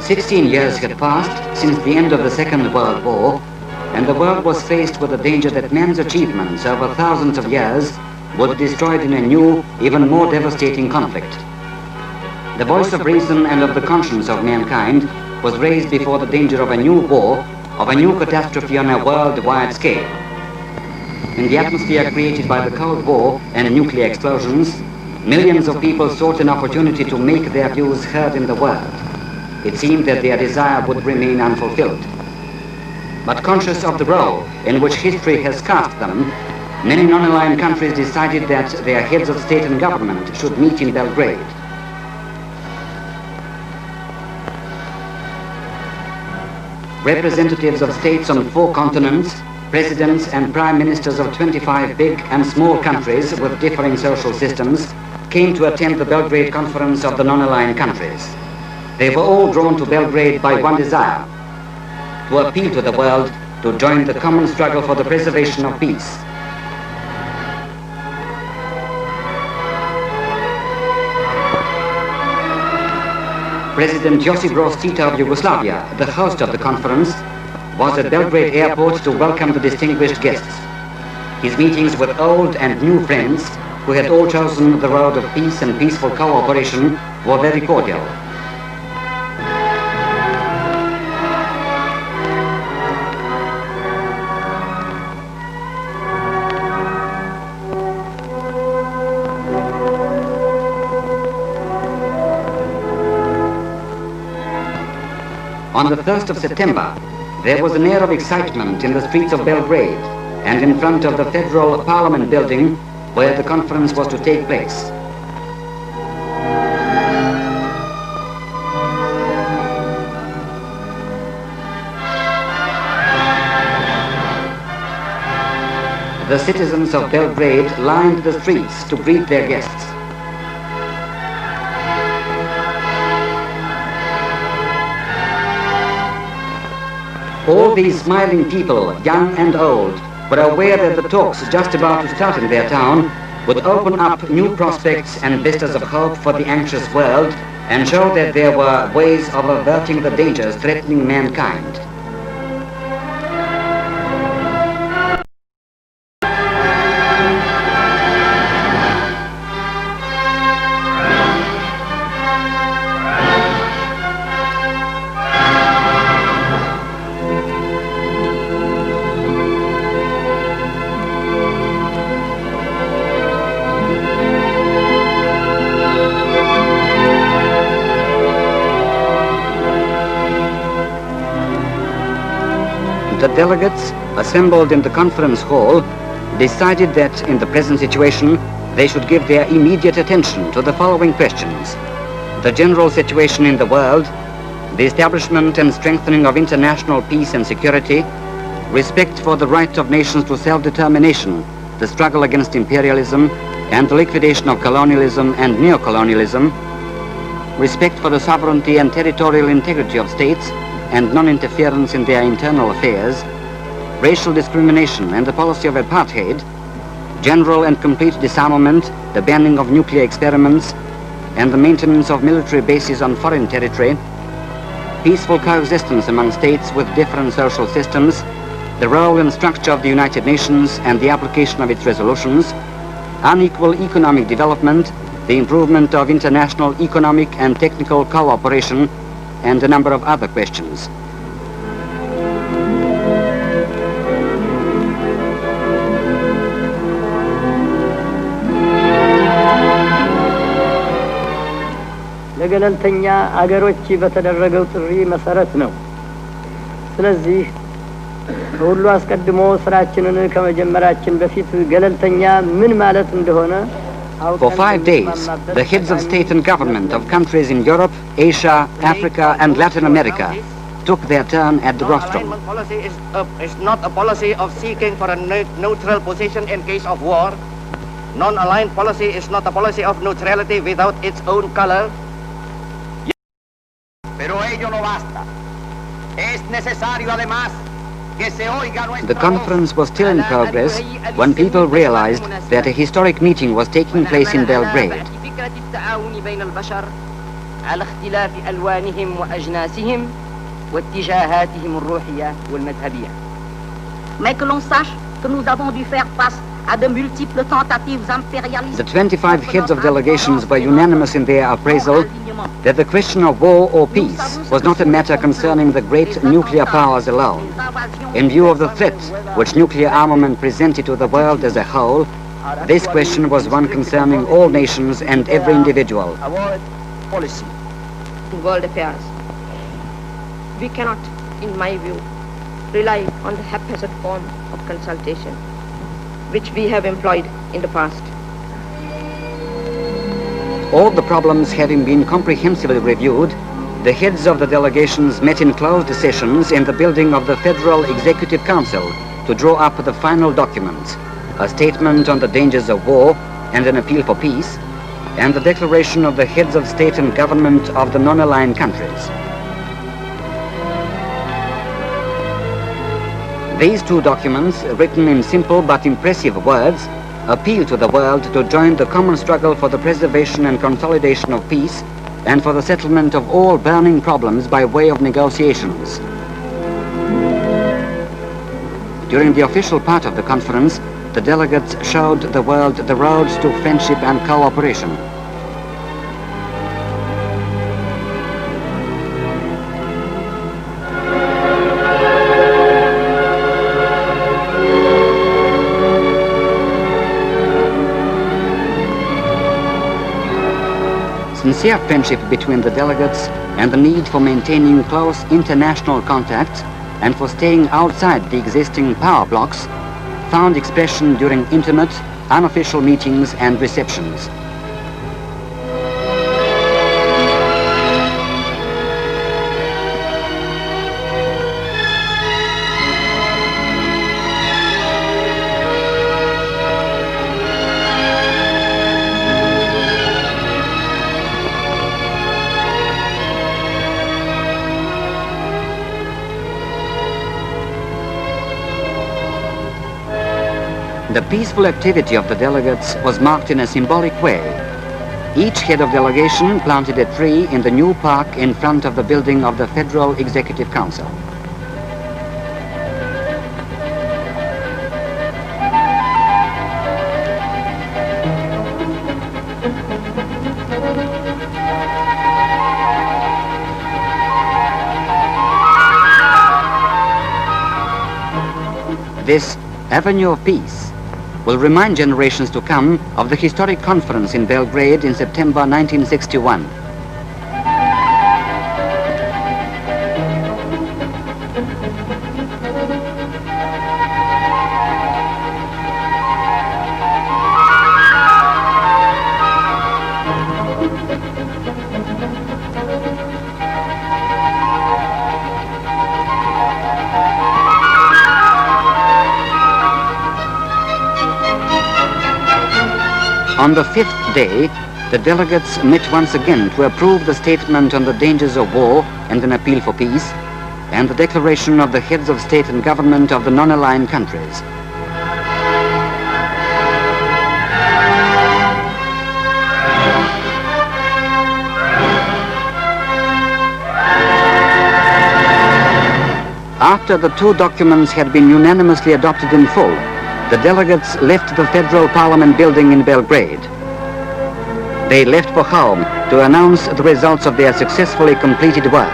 16 years had passed since the end of the Second World War, and the world was faced with the danger that man's achievements over thousands of years would be destroyed in a new, even more devastating conflict. The voice of reason and of the conscience of mankind was raised before the danger of a new war, of a new catastrophe on a worldwide scale. In the atmosphere created by the Cold War and nuclear explosions, millions of people sought an opportunity to make their views heard in the world. It seemed that their desire would remain unfulfilled. But conscious of the role in which history has cast them, many non-aligned countries decided that their heads of state and government should meet in Belgrade. Representatives of states on 4 continents, presidents and prime ministers of 25 big and small countries with differing social systems came to attend the Belgrade Conference of the non-aligned countries. They were all drawn to Belgrade by one desire: to appeal to the world to join the common struggle for the preservation of peace. President Josip Broz Tito of Yugoslavia, the host of the conference, was at Belgrade airport to welcome the distinguished guests. His meetings with old and new friends, who had all chosen the road of peace and peaceful cooperation, were very cordial. On the 1st of September, there was an air of excitement in the streets of Belgrade and in front of the Federal Parliament building where the conference was to take place. The citizens of Belgrade lined the streets to greet their guests. All these smiling people, young and old, were aware that the talks just about to start in their town would open up new prospects and vistas of hope for the anxious world and show that there were ways of averting the dangers threatening mankind. The delegates, assembled in the conference hall, decided that in the present situation they should give their immediate attention to the following questions: the general situation in the world, the establishment and strengthening of international peace and security, respect for the right of nations to self-determination, the struggle against imperialism and the liquidation of colonialism and neocolonialism, respect for the sovereignty and territorial integrity of states and non-interference in their internal affairs, racial discrimination and the policy of apartheid, general and complete disarmament, the banning of nuclear experiments, and the maintenance of military bases on foreign territory, peaceful coexistence among states with different social systems, the role and structure of the United Nations and the application of its resolutions, unequal economic development, the improvement of international economic and technical cooperation, and a number of other questions. ለገለልተኛ አገሮች በተደረገው ጥሪ መሰረት ነው። ስለዚህ ሁሉ አስቀድሞ ስራችንን ከመጀመራችን በፊት ገለልተኛ ምን ማለት እንደሆነ For 5 days, the heads of state and government of countries in Europe, Asia, Africa and Latin America took their turn at the rostrum. Non-alignment policy is not a policy of seeking for a neutral position in case of war. Non-aligned policy is not a policy of neutrality without its own color. Pero ello no basta. Es necesario además The conference was still in progress when people realized that a historic meeting was taking place in Belgrade. على اختلاف ألوانهم وأجناسهم واتجاهاتهم الروحية والمذهبية. Mais que l'on sache que nous avons dû faire face à de multiples tentatives impérialistes. The 25 heads of delegations were unanimous in their appraisal that the question of war or peace was not a matter concerning the great nuclear powers alone. In view of the threat which nuclear armament presented to the world as a whole, this question was one concerning all nations and every individual. Our policy. World affairs. We cannot, in my view, rely on the haphazard form of consultation which we have employed in the past. All the problems having been comprehensively reviewed, the heads of the delegations met in closed sessions in the building of the Federal Executive Council to draw up the final documents, a statement on the dangers of war and an appeal for peace, and the declaration of the heads of state and government of the non-aligned countries. These two documents, written in simple but impressive words, appeal to the world to join the common struggle for the preservation and consolidation of peace and for the settlement of all burning problems by way of negotiations. During the official part of the conference, the delegates showed the world the roads to friendship and cooperation. Sincere friendship between the delegates and the need for maintaining close international contacts and for staying outside the existing power blocks found expression during intimate, unofficial meetings and receptions. The peaceful activity of the delegates was marked in a symbolic way. Each head of delegation planted a tree in the new park in front of the building of the Federal Executive Council. This Avenue of Peace will remind generations to come of the historic conference in Belgrade in September 1961. On the fifth day, the delegates met once again to approve the statement on the dangers of war and an appeal for peace, and the declaration of the heads of state and government of the non-aligned countries. After the two documents had been unanimously adopted in full, the delegates left the Federal Parliament building in Belgrade. They left for home to announce the results of their successfully completed work.